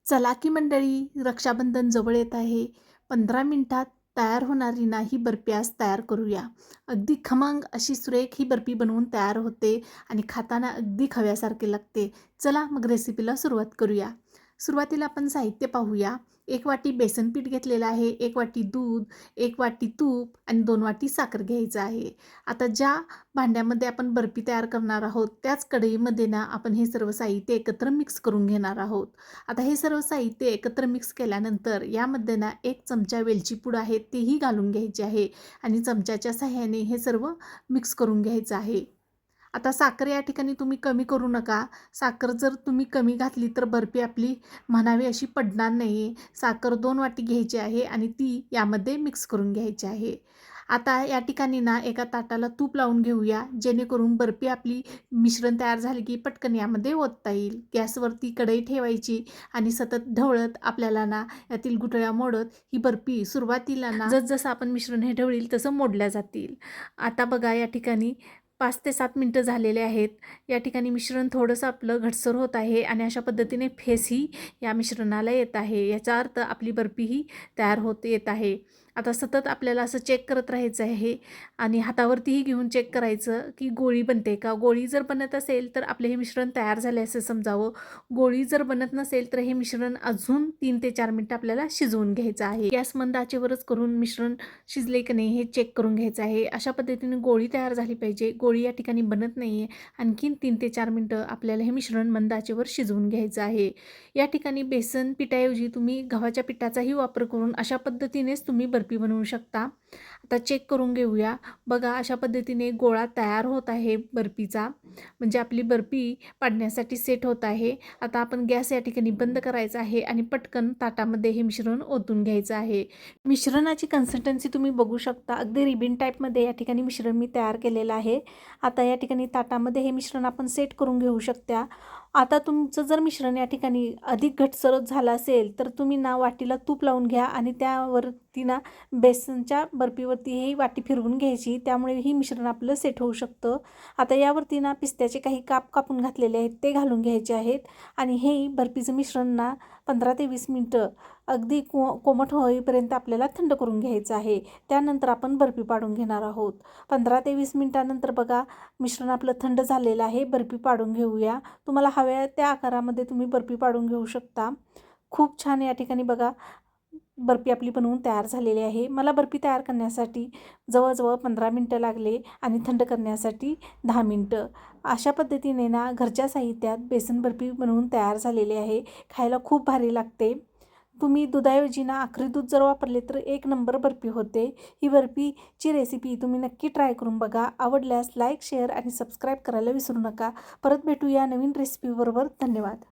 चला की मंडळी, रक्षाबंधन जवळ येत आहे. 15 मिनिटात तयार होणारी ना ही बर्फी आज तयार करूया. अगदी खमंग अशी सुरेख ही बर्फी बनवून तयार होते आणि खाताना अगदी खव्यासारखे लागते. चला मग रेसिपीला सुरुवात करूया. सुरुवातीला आपण साहित्य पाहूया. 1 वाटी बेसन पीठ घेतलेलं आहे, 1 वाटी दूध, 1 वाटी तूप आणि 2 वाटी साखर घ्यायचं आहे. आता ज्या भांड्यामध्ये आपण बर्फी तयार करणार आहोत, त्याच कढईमध्ये ना आपण हे सर्व साहित्य एकत्र मिक्स करून घेणार आहोत. आता हे सर्व साहित्य एकत्र मिक्स केल्यानंतर यामध्ये ना 1 चमचा वेलची पूड आहे तेही घालून घ्यायची आहे आणि चमच्याच्या सहाय्याने हे सर्व मिक्स करून घ्यायचं आहे. आता साखर या ठिकाणी तुम्ही कमी करू नका. साखर जर तुम्ही कमी घातली तर बर्फी आपली म्हणावी अशी पडणार नाही. साखर 2 वाटी घ्यायची आहे आणि ती यामध्ये मिक्स करून घ्यायची आहे. आता या ठिकाणी ना एका ताटाला तूप लावून घेऊया, जेणेकरून बर्फी आपली मिश्रण तयार झाले की पटकन यामध्ये ओतता येईल. गॅसवरती कढई ठेवायची आणि सतत ढवळत आपल्याला ना यातील गुठळ्या मोडत ही बर्फी सुरुवातीला ना जसजसं आपण मिश्रण हे ढवळील तसं मोडल्या जातील. आता बघा या ठिकाणी 5 ते 7 मिनिटं झालेले आहेत. या ठिकाणी मिश्रण थोडंसं आपलं घटसर होत आहे आणि अशा पद्धतीने फेसही या मिश्रणाला येत आहे. याचा अर्थ आपली बर्फीही तयार होत येत आहे. आता सतत आपल्याला असं चेक करत राहायचं आहे आणि हातावरतीही घेऊन चेक करायचं की गोळी बनते का. गोळी जर बनत असेल तर आपले हे मिश्रण तयार झाले असं समजावं. गोळी जर बनत नसेल तर हे मिश्रण अजून 3 ते 4 मिनिटं आपल्याला शिजवून घ्यायचं आहे. गॅस मंद आचेवरच करून मिश्रण शिजले की नाही हे चेक करून घ्यायचं आहे. अशा पद्धतीने गोळी तयार झाली पाहिजे. गोळी या ठिकाणी बनत नाही आहे. आणखीन 3 ते 4 मिनिटं आपल्याला हे मिश्रण मंद आचेवर शिजवून घ्यायचं आहे. या ठिकाणी बेसन पिठाऐवजी तुम्ही गव्हाच्या पिठाचाही वापर करून अशा पद्धतीनेच तुम्ही बर्फी बनवू शकता. आता चेक करून घेऊया. बघा अशा पद्धतीने गोळा तयार होत आहे बर्फीचा. म्हणजे आपली बर्फी पाडण्यासाठी सेट होत आहे. आता आपण गॅस या ठिकाणी बंद करायचा आहे आणि पटकन ताटामध्ये हे मिश्रण ओतून घ्यायचं आहे. मिश्रणाची कन्सिस्टन्सी तुम्ही बघू शकता. अगदी रिबन टाईपमध्ये या ठिकाणी मिश्रण मी तयार केलेलं आहे. आता या ठिकाणी ताटामध्ये हे मिश्रण आपण सेट करून घेऊ शकता. आता तुमचं जर मिश्रण या ठिकाणी अधिक घटसरच झालं असेल तर तुम्ही ना वाटीला तूप लावून घ्या आणि त्यावरती ना बेसनच्या बर्फीवरती ही वाटी फिरवून घ्यायची. त्यामुळे ही मिश्रण आपलं सेट होऊ शकतं. आता यावरती ना पिस्त्याचे काही काप कापून घातलेले आहेत ते घालून घ्यायचे आहेत आणि हे बर्फीचं मिश्रण ना 15 ते 20 मिनिटं अगदी कोमट होईपर्यंत आपल्याला थंड करून घ्यायचं आहे. त्यानंतर आपण बर्फी पाडून घेणार आहोत. 15 ते 20 मिनिटानंतर बघा मिश्रण आपलं थंड झालेलं आहे. बर्फी पाडून घेऊया. तुम्हाला हव्या त्या आकारामध्ये तुम्ही बर्फी पाडून घेऊ शकता. खूप छान या ठिकाणी बघा बर्फी आपली बनवून तयार झालेली आहे. मला बर्फी तयार करण्यासाठी जवळजवळ 15 मिनटं लागले आणि थंड करण्यासाठी 10 मिनटं. अशा पद्धतीने ना घरच्या साहित्यात बेसन बर्फी बनवून तयार झालेली आहे. खायला खूप भारी लागते. तुम्ही दुधाऐवजी ना आखरी दूध जर वापरले तर 1 नंबर बर्फी होते. ही बर्फीची रेसिपी तुम्ही नक्की ट्राय करून बघा. आवडल्यास लाईक, शेअर आणि सबस्क्राईब करायला विसरू नका. परत भेटूया नवीन रेसिपीबरोबर. धन्यवाद.